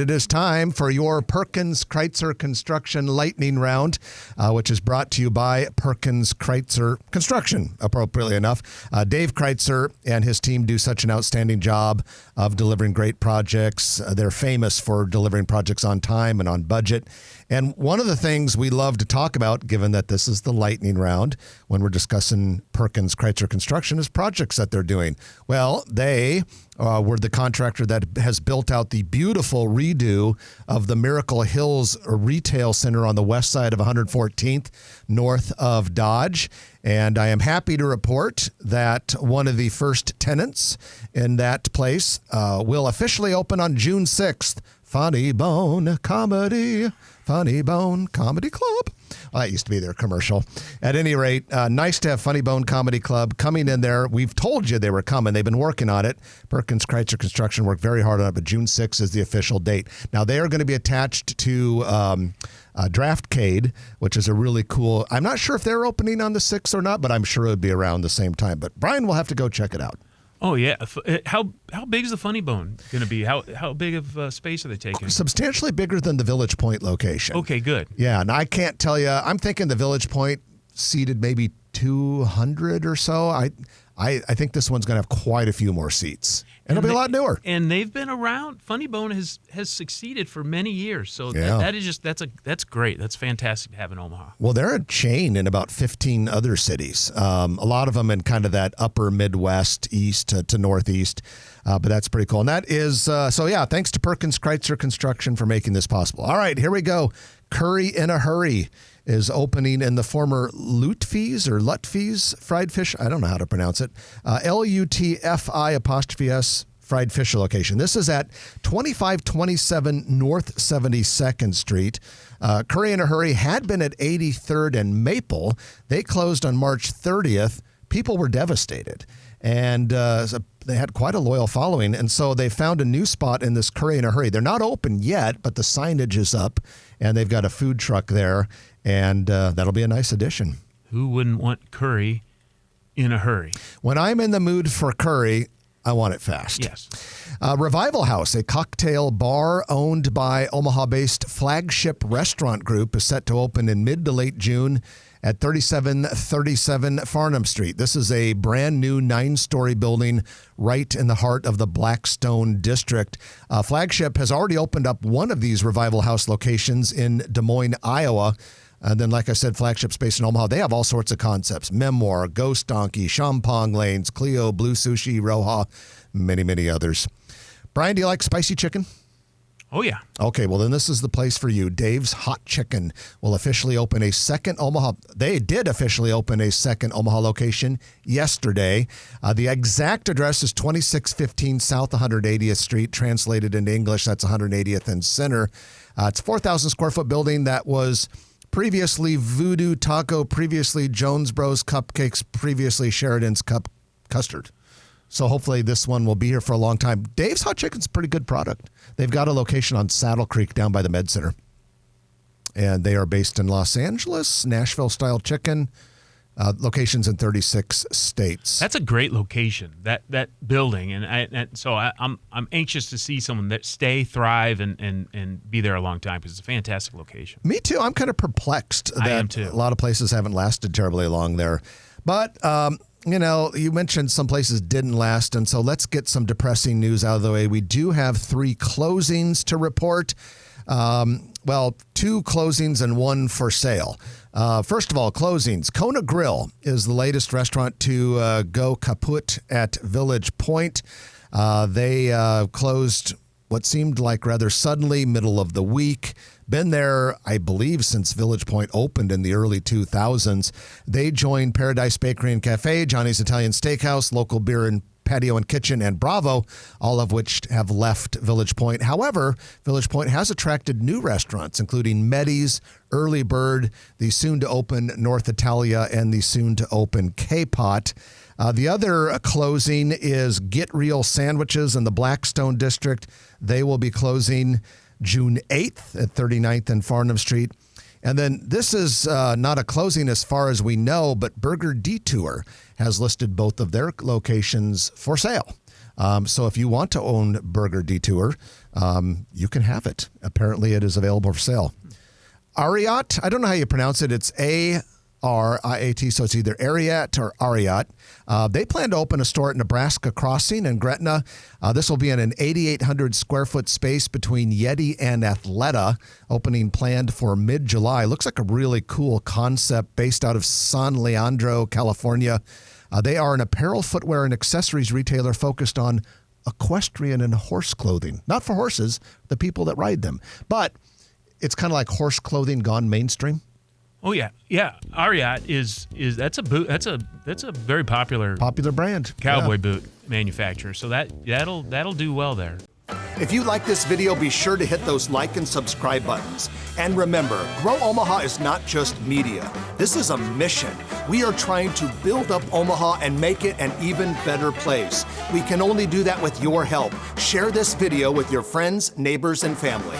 It is time for your Perkins Kreitzer Construction Lightning Round, which is brought to you by Perkins Kreitzer Construction, appropriately enough. Dave Kreitzer and his team do such an outstanding job of delivering great projects. They're famous for delivering projects on time and on budget. And one of the things we love to talk about, given that this is the lightning round, when we're discussing Perkins Kreitzer Construction, is projects that they're doing. Well, they were the contractor that has built out the beautiful redo of the Miracle Hills Retail Center on the west side of 114th, north of Dodge. And I am happy to report that one of the first tenants in that place will officially open on June 6th. Funny Bone Comedy Club. Well, that used to be their commercial. At any rate, nice to have Funny Bone Comedy Club coming in there. We've told you they were coming. They've been working on it. Perkins Kreitzer Construction worked very hard on it, but June 6th is the official date. Now, they are going to be attached to Draftcade, which is a really cool. I'm not sure if they're opening on the 6th or not, but I'm sure it would be around the same time. But Brian will have to go check it out. Oh, yeah. How big is the Funny Bone going to be? How big of space are they taking? Substantially bigger than the Village Point location. Okay, good. Yeah, and I can't tell you. I'm thinking the Village Point seated maybe 200 or so. I think this one's going to have quite a few more seats. And it'll be a lot newer. And they've been around. Funny Bone has succeeded for many years. So yeah. that's great. That's fantastic to have in Omaha. Well, they're a chain in about 15 other cities. A lot of them in kind of that upper Midwest, east to northeast. But that's pretty cool. And that is, thanks to Perkins Kreitzer Construction for making this possible. All right, here we go. Curry in a Hurry is opening in the former Lutfi's fried fish. I don't know how to pronounce it. LUTFI' fried fish location. This is at 2527 North 72nd Street. Curry in a Hurry had been at 83rd and Maple. They closed on March 30th. People were devastated. And they had quite a loyal following. And so they found a new spot in this Curry in a Hurry. They're not open yet, but the signage is up. And they've got a food truck there. And that'll be a nice addition. Who wouldn't want curry in a hurry? When I'm in the mood for curry, I want it fast. Yes. Revival House, a cocktail bar owned by Omaha-based Flagship Restaurant Group, is set to open in mid to late June at 3737 Farnham Street. This is a brand new 9-story building right in the heart of the Blackstone district. Flagship has already opened up one of these Revival House locations in Des Moines, Iowa. And then, like I said, Flagship's based in Omaha. They have all sorts of concepts. Memoir, Ghost Donkey, Champagne Lanes, Clio, Blue Sushi, Roja, many, many others. Brian, do you like spicy chicken? Oh, yeah. Okay, well, then this is the place for you. Dave's Hot Chicken will officially open a second Omaha. They did officially open a second Omaha location yesterday. The exact address is 2615 South 180th Street. Translated into English, that's 180th and Center. It's a 4,000 square foot building that was previously Voodoo Taco, previously Jones Bros Cupcakes, previously Sheridan's Cup Custard. So hopefully this one will be here for a long time. Dave's Hot Chicken's a pretty good product. They've got a location on Saddle Creek down by the Med Center. And they are based in Los Angeles, Nashville-style chicken, locations in 36 states. That's a great location, that building. And so I'm anxious to see someone that stay, thrive, and be there a long time because it's a fantastic location. Me too. I'm kind of perplexed that I am too. A lot of places haven't lasted terribly long there. But, you mentioned some places didn't last, and so let's get some depressing news out of the way. We do have 3 closings to report. 2 closings and 1 for sale. First of all, closings. Kona Grill is the latest restaurant to go kaput at Village Point. They closed what seemed like rather suddenly, middle of the week. Been there, I believe, since Village Point opened in the early 2000s. They joined Paradise Bakery and Cafe, Johnny's Italian Steakhouse, Local Beer and Patio and Kitchen, and Bravo, all of which have left Village Point. However, Village Point has attracted new restaurants, including Meddy's, Early Bird, the soon-to-open North Italia, and the soon-to-open K-Pot. The other closing is Get Real Sandwiches in the Blackstone District. They will be closing June 8th at 39th and Farnham Street. And then this is not a closing as far as we know, but Burger Detour has listed both of their locations for sale. So if you want to own Burger Detour, you can have it. Apparently, it is available for sale. Ariat, I don't know how you pronounce it. It's Ariat, so it's either Ariat or Ariat. They plan to open a store at Nebraska Crossing in Gretna. This will be in an 8,800 square foot space between Yeti and Athleta, opening planned for mid-July. Looks like a really cool concept based out of San Leandro, California. They are an apparel, footwear, and accessories retailer focused on equestrian and horse clothing. Not for horses, the people that ride them. But it's kind of like horse clothing gone mainstream. Oh yeah. Ariat is that's a boot. That's a very popular brand. Cowboy boot manufacturer. So that'll do well there. If you like this video, be sure to hit those like and subscribe buttons. And remember, Grow Omaha is not just media. This is a mission. We are trying to build up Omaha and make it an even better place. We can only do that with your help. Share this video with your friends, neighbors, and family.